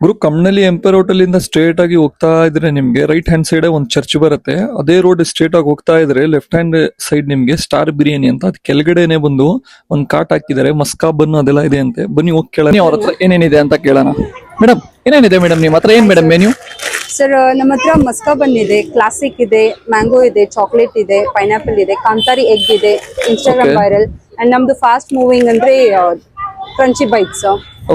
ಗುರು Kammanahalli empire hotel ಇಂದ straight ಆಗಿ ಹೋಗ್ತಾ ಇದ್ರೆ ನಿಮ್ಗೆ ರೈಟ್ ಹ್ಯಾಂಡ್ ಸೈಡ್ ಒಂದು ಚರ್ಚ್ ಬರುತ್ತೆ. ಅದೇ ರೋಡ್ ಸ್ಟ್ರೇಟ್ ಆಗಿ ಹೋಗ್ತಾ ಇದ್ರೆ ಲೆಫ್ಟ್ ಹ್ಯಾಂಡ್ ಸೈಡ್ ನಿಮ್ಗೆ ಸ್ಟಾರ್ ಬಿರಿಯಾನಿ ಅಂತ ಅದ್ ಕೆಳಗಡೆನೆ ಬಂದು ಒಂದ್ ಕಾಟ್ ಹಾಕಿದ್ದಾರೆ. ಮಸ್ಕಾ ಬನ್ ಅದೆಲ್ಲ ಇದೆ ಅಂತೆ. ಬನ್ನಿ ಹೋಗಿ ಕೇಳೋಣ ಅವ್ರ ಹತ್ರ ಏನೇನಿದೆ ಅಂತ ಕೇಳೋಣ. ಮೇಡಮ್ ಏನೇನಿದೆ ಮೇಡಮ್ ನಿಮ್ಮ ಹತ್ರ? ಏನ್ ಮೇಡಮ್ ಮೆನ್ಯೂ? ಸರ್ ನಮ್ಮ ಹತ್ರ ಮಸ್ಕಾ ಬನ್ ಇದೆ, ಕ್ಲಾಸಿಕ್ ಇದೆ, ಮ್ಯಾಂಗೋ ಇದೆ, ಚಾಕ್ಲೇಟ್ ಇದೆ, ಪೈನಾಪಲ್ ಇದೆ, ಕಾಂತಾರಿ ಎಗ್ ಇದೆ, ಇನ್ಸ್ಟಾಗ್ರಾಮ್ ವೈರಲ್ ಅಂಡ್ ನಮ್ದು ಫಾಸ್ಟ್ ಮೂವಿಂಗ್ ಅಂದ್ರೆ ಕ್ರಂಚಿ ಬೈಟ್ಸ್,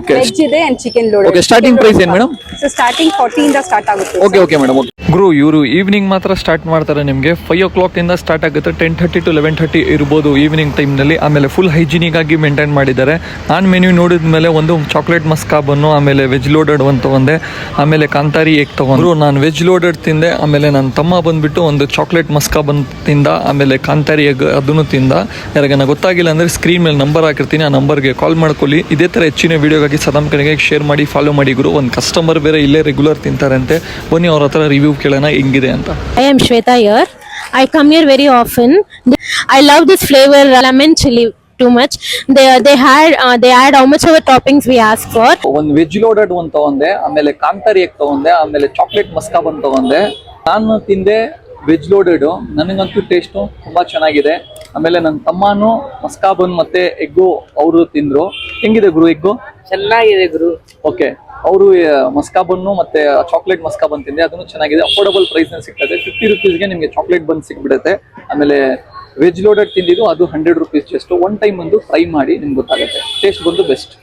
ವೆಜ್ ಇದೆ and chicken load. Okay, starting price ಏನು ಮೇಡಮ್? ಸೊ ಸ್ಟಾರ್ಟಿಂಗ್ 40 ಇಂದ ಸ್ಟಾರ್ಟ್ ಆಗುತ್ತೆ. Okay okay madam. ಗುರು ಇವರು ಈವ್ನಿಂಗ್ ಮಾತ್ರ ಸ್ಟಾರ್ಟ್ ಮಾಡ್ತಾರೆ. ನಿಮಗೆ 5 o'clock ಇಂದ ಸ್ಟಾರ್ಟ್ ಆಗುತ್ತೆ. 10:30 to 11:30 ಇರ್ಬೋದು ಈವ್ನಿಂಗ್ ಟೈಮ್ನಲ್ಲಿ. ಆಮೇಲೆ ಫುಲ್ ಹೈಜಿನಿಕ್ ಆಗಿ ಮೇಂಟೈನ್ ಮಾಡಿದ್ದಾರೆ. ನಾನು ಮೆನ್ಯೂ ನೋಡಿದ ಮೇಲೆ ಒಂದು ಚಾಕ್ಲೇಟ್ ಮಸ್ಕಾ ಬನ್ನು, ಆಮೇಲೆ ವೆಜ್ ಲೋಡೆಡ್ ಒಂದು ತೊಗೊಂಡೆ, ಆಮೇಲೆ ಕಾಂತಾರಿ ಎಗ್ ತೊಗೊಂಡ್ರು. ನಾನು ವೆಜ್ ಲೋಡೆಡ್ ತಿಂದೆ, ಆಮೇಲೆ ನನ್ನ ತಮ್ಮ ಬಂದುಬಿಟ್ಟು ಒಂದು ಚಾಕ್ಲೇಟ್ ಮಸ್ಕಾ ಬನ್ ತಿಂದ, ಆಮೇಲೆ ಕಾಂತಾರಿ ಎಗ್ ಅದನ್ನು ತಿಂದ. ಯಾರಿಗಾನ ಗೊತ್ತಾಗಿಲ್ಲ ಅಂದರೆ ಸ್ಕ್ರೀನ್ ಮೇಲೆ ನಂಬರ್ ಹಾಕಿರ್ತೀನಿ, ಆ ನಂಬರ್ಗೆ ಕಾಲ್ ಮಾಡ್ಕೊಳ್ಳಿ. ಇದೇ ಥರ ಹೆಚ್ಚಿನ ವೀಡಿಯೋಗಾಗಿ ಸದಾಮ್ ಕಡೆಗೆ ಶೇರ್ ಮಾಡಿ, ಫಾಲೋ ಮಾಡಿ ಗುರು. ಒಂದು ಕಸ್ಟಮರ್ ಬೇರೆ ಇಲ್ಲೇ ರೆಗ್ಯುಲರ್ ತಿಂತಾರಂತೆ. ಬನ್ನಿ ಅವ್ರ ಹತ್ರ ರಿವ್ಯೂ ಕೇಳೋಣ ಹೆಂಗಿದೆ ಅಂತ. I am Shweta here. I come here very often. I love this flavor lemon chili too much. They add how much of toppings we ask for. ಒಂದು ವೆಜ್ ಲೋಡೆಡ್ ಒಂದು ತಗೊಂಡೆ, ಆಮೇಲೆ ಕಾಂತಾರಿ ಎಗ್ ತಗೊಂಡೆ, ಆಮೇಲೆ ಚಾಕ್ಲೇಟ್ ಮಸ್ಕಾ ಬನ್ ತಗೊಂಡೆ. ನಾನು ತಿಂದೆ ವೆಜ್ ಲೋಡೆಡ್. ನನಗಂತೂ ಟೇಸ್ಟು ತುಂಬಾ ಚೆನ್ನಾಗಿದೆ. ಆಮೇಲೆ ನನ್ನ ತಮ್ಮನೂ ಮಸ್ಕಾ ಬನ್ ಮತ್ತೆ ಎಗ್ಗು ಅವರು ತಿಂದ್ರು. ಹೆಂಗಿದೆ ಗುರು ಎಗ್ಗು? ಚೆನ್ನಾಗಿದೆ ಗುರು. ಓಕೆ, ಅವರು ಮಸ್ಕಾ ಬನ್ನು ಮತ್ತೆ ಚಾಕ್ಲೇಟ್ ಮಸ್ಕಾ ಬನ್ ತಿಂದೆ, ಅದನ್ನು ಚೆನ್ನಾಗಿದೆ. ಅಫೋರ್ಡಬಲ್ ಪ್ರೈಸ್ ಸಿಗ್ತದೆ. 50 rupeesಗೆ ನಿಮಗೆ ಚಾಕ್ಲೇಟ್ ಬನ್ ಸಿಕ್ಬಿಡುತ್ತೆ. ಆಮೇಲೆ ವೆಜ್ ಲೋಡೆಡ್ ತಿಂದಿದ್ದು ಅದು 100 rupees ಜಸ್ಟ್. ಒನ್ ಟೈಮ್ ಒಂದು ಟ್ರೈ ಮಾಡಿ ನಿಮ್ಗೆ ಗೊತ್ತಾಗುತ್ತೆ. ಟೇಸ್ಟ್ ಬಂದು ಬೆಸ್ಟ್.